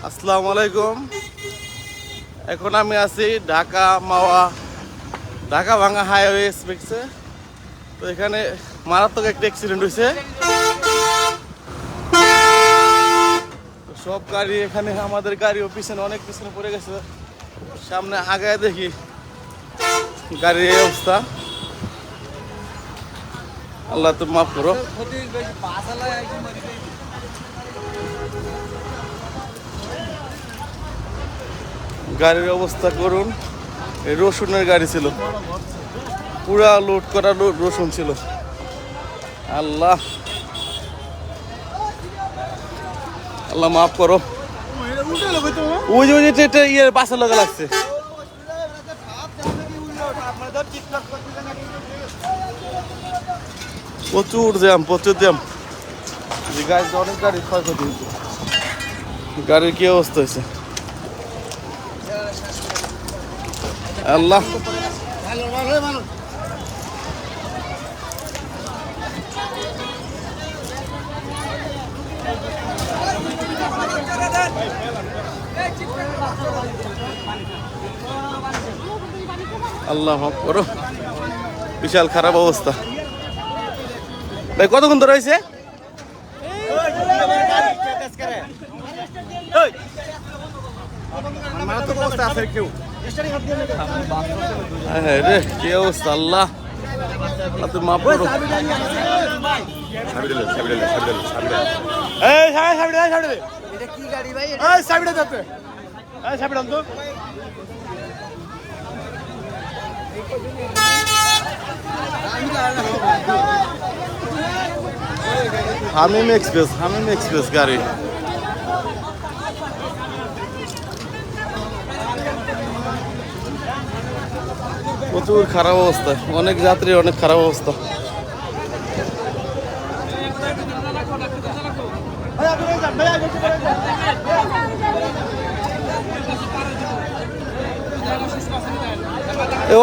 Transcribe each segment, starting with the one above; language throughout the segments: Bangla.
আসসালামু আলাইকুম। এখন আমি আছি ঢাকা মাওয়া ঢাকা ভাঙ্গা হাইওয়ে এক্সপ্রেসে। তো এখানে মারাত্মক একটা অ্যাক্সিডেন্ট হয়েছে। সব গাড়ি এখানে, আমাদের গাড়িও পিছনে অনেক পিছনে পড়ে গেছে। সামনে আগায় দেখি গাড়ির এই অবস্থা। আল্লাহ তো মাফ করো। গাড়ির অবস্থা করুন। এই রসুনের গাড়ি ছিল, পুরা লোড করা রসুন ছিল। আল্লাহ আল্লাহ মাফ করো। ওই যে ইয়ে বাসের লগে লাগছে। প্রচুর জ্যাম। গাড়ি অনেক গাড়ির ক্ষয়ক্ষতি হয়েছে। গাড়ির কি অবস্থা হয়েছে আল্লাহ। আল্লাহ মাফ করো। বিশাল খারাপ অবস্থা। ভাই কতক্ষণ ধরে হয়েছে? কি অবস্থা আল্লাহ, তুমি মাফ করো। হামিম এক্সপ্রেস গাড়ি। প্রচুর খারাপ অবস্থা, অনেক যাত্রী, অনেক খারাপ অবস্থা।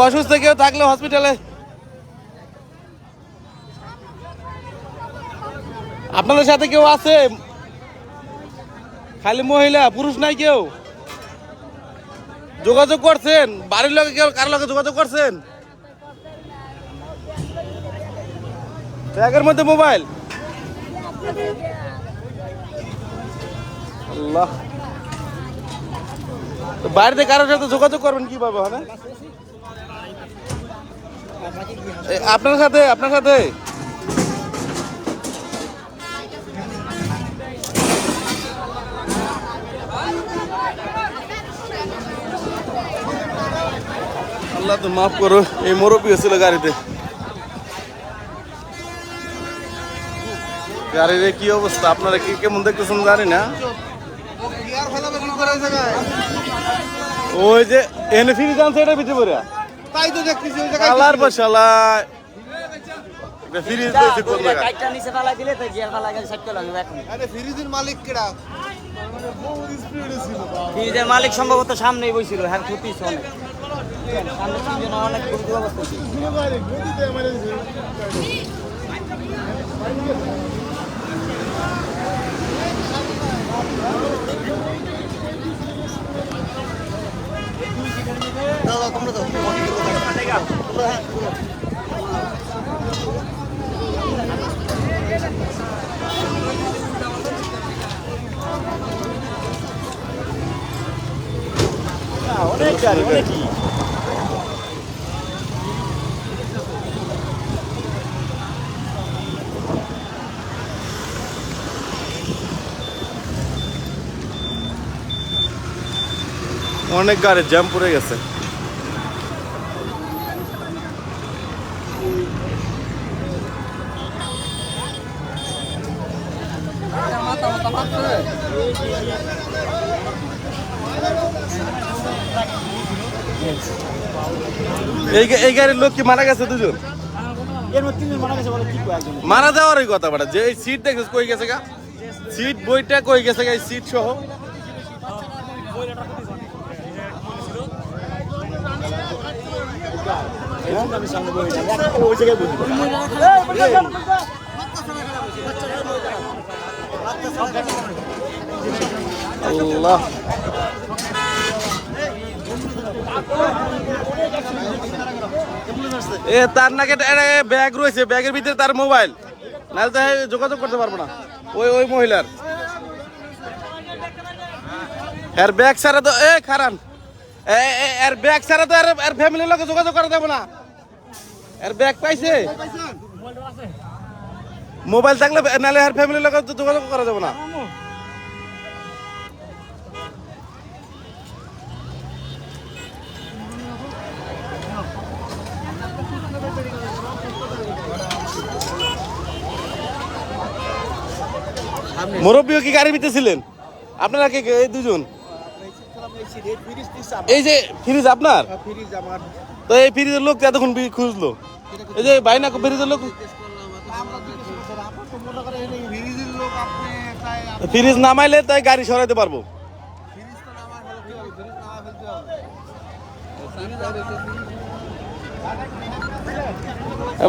অসুস্থ কেউ থাকলে হসপিটালে। আপনাদের সাথে কেউ আছে? খালি মহিলা, পুরুষ নাই কেউ? যোগাযোগ করছেন? বাড়ির লোকে কেউ কারোর লোকে যোগাযোগ করছেন? ব্যাগের মধ্যে মোবাইল। আল্লাহ, বাড়িতে কারোর সাথে যোগাযোগ করবেন কিভাবে? হ্যাঁ, আপনার সাথে আল্লাহ তো মাফ করো। এই মুরব্বী ছিল গাড়িতে। গাড়ির কি অবস্থা আপনারা কি কেমন দেখতেছেন জানি না। ওই যে এনে ফিরে যান সেটা ভিতরে পড়ে তাই তো দেখতেছি। ওই জায়গায় আলার বসালা ফ্রিজ দিয়েছে কোন জায়গা? কাইটা নিচে ফালাই দিলে তো গিয়ার ফালাই গেছে সাইড লাগবে এখন। আরে ফ্রিজের মালিক কেডা? ফ্রিজের মালিক সম্ভবত সামনেই বইছিল। হ্যাঁ, ক্ষতি অনেক। সামনে তিনজন অনেক গুরুতর অবস্থা ছিল। অনেক গাড়ি, অনেকই। অনেক গাড়ি জ্যাম পড়ে গেছে। এই গাড়ির লোক কি মারা গেছে? দুজন মারা যাওয়ারই কথা। বাড়া যে সিট দেখছিস কই গেছে গা? সিট বইটা কই গেছে গা? সিট সহ ওই জায়গায় বুঝবো। আল্লাহ এ তার নাকি ব্যাগ রয়েছে, ব্যাগের ভিতরে তার মোবাইল, নাহলে তো যোগাযোগ করতে পারবো না। ওই মহিলার এর ব্যাগ ছাড়া তো খারান এর ব্যাগ ছাড়া তো এর ফ্যামিলির লোক যোগাযোগ করা যাবে না। এর ব্যাগ পাইছে, মোবাইল থাকলে নাহলে এর ফ্যামিলির লোক যোগাযোগ করা যাবে না। মুরব্বীও কি গাড়ির ভিতরে ছিলেন? আপনারা কে এই দুজন? এই যে ফ্রিজ আপনার, তো এই ফ্রিজের লোক এতক্ষণ খুঁজলো, এই যে বাইনা ফ্রিজের লোক ফ্রিজ নামাইলে তাই গাড়ি সরাইতে পারবো।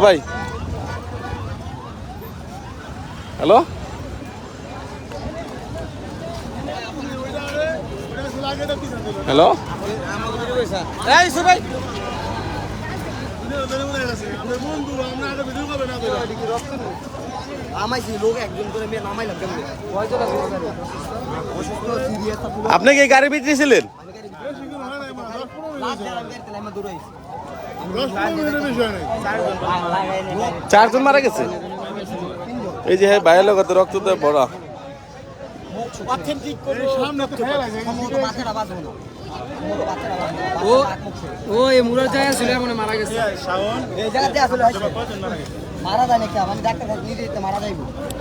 ভাই হ্যালো, হ্যালো এই ভাই আপনি কি গাড়ির ভিতরে ছিলেন? চারজন মারা গেছে। এই যে বাইরের লোক রক্ত বড়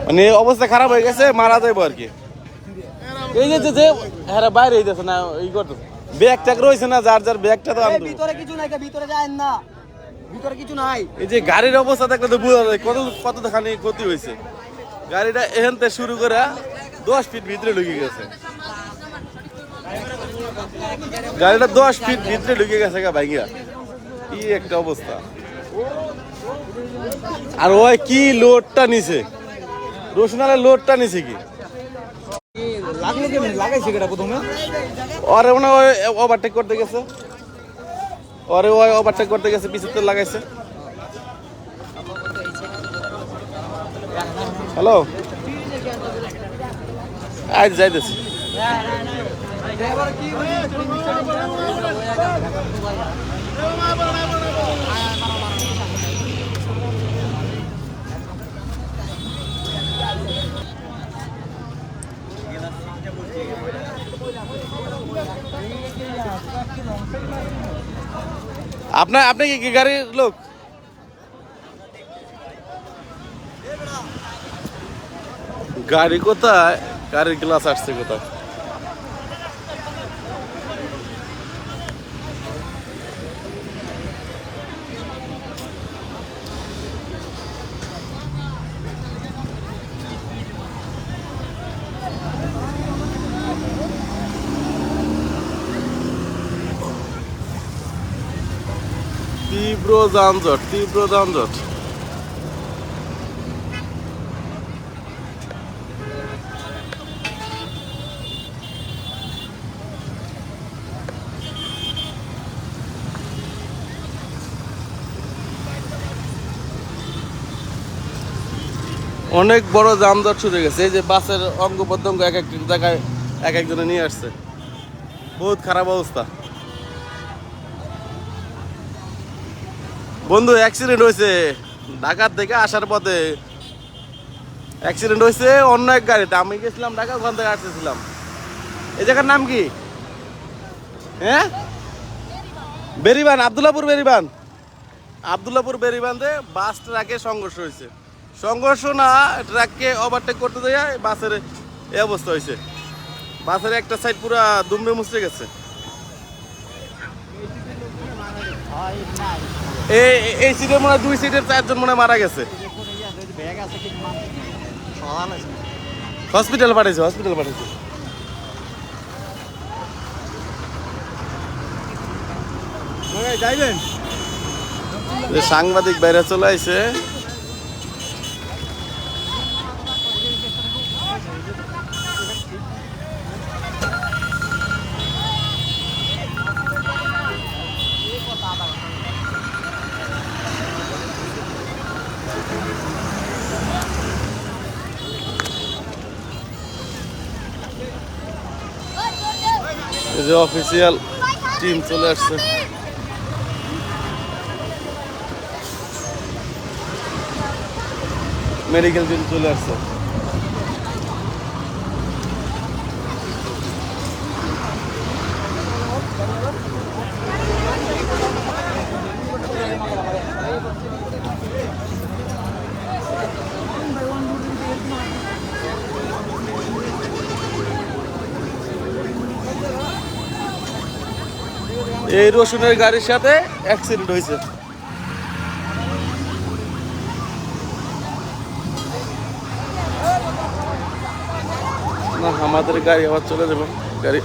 মানে অবস্থা খারাপ হয়ে গেছে, মারা যাইবো আর কি। এই যে হ্যাঁ বাইরে হইতেছে না, ই করতেছে ব্যাগ ট্যাগ রয়েছে না, যার যার ব্যাগটা তো ভিতরে কিছু নাই, ভিতরে যায়েন না, ভিতরে কিছু নাই। এই যে গাড়ির অবস্থা দেখলে তো বোঝা যায় কতখানি ক্ষতি হয়েছে। গাড়িটা এখান থেকে শুরু করে 10 ফিট ভিতরে ঢুকে গেছে, গাড়িটা 10 ফিট ভিতরে ঢুকে গেছে ভাইয়া, কি একটা অবস্থা। আর ওই কি লোডটা নিছে, রোশনালের লোডটা নিছে কি ওরে মনে হয় ওভারটেক করতে গেছে, ওভারটেক করতে গেছে, পিছুতে লাগাইছে। হ্যালো আজ যাইতেছি। আপনি কি গাড়ির লোক? গাড়ি কোথায়, গাড়ির গ্লাস আসছে কোথায়? তীব্র যানজট, তীব্র যানজট। অনেক বড় যানজট শুরু হয়ে গেছে। এই যে বাসের অঙ্গ প্রত্যঙ্গ এক এক জায়গায় এক একজনে নিয়ে আসছে, বহুত খারাপ অবস্থা। বন্ধু অ্যাক্সিডেন্ট হয়েছে ঢাকা থেকে আসার পথে, অ্যাক্সিডেন্ট হয়েছে অন্য এক গাড়িতে। আমি গেছিলাম ঢাকা, ওখান থেকে আসতেছিলাম। এই জায়গার নাম কি? হ্যাঁ বেরিবান, আবদুল্লাপুর বেরিবান, আবদুল্লাপুর বেরিবান্ধে বাস ট্রাকে সংঘর্ষ হয়েছে। সংঘর্ষ না, ট্রাককে ওভারটেক করতে যায়, বাসের এই অবস্থা হয়েছে। বাসের একটা সাইড পুরা দুমড়ে মুচড়ে গেছে। এই সিটের মনে হয় 2 সিটের 4 জন মনে মারা গেছে। হসপিটাল পাঠিয়েছে, হসপিটাল পাঠিয়েছে। সাংবাদিক বাইরে চলে আইছে। এই যে অফিসিয়াল টিম চলে আসছে। মেডিকেল টিম চলে আসছে। এই রসুনের গাড়ির সাথে অ্যাক্সিডেন্ট হয়েছে। না আমাদের গাড়ি আবার চলে যাবো গাড়ি।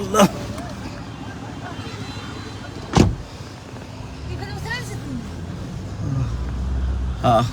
আল্লাহ। হ্যাঁ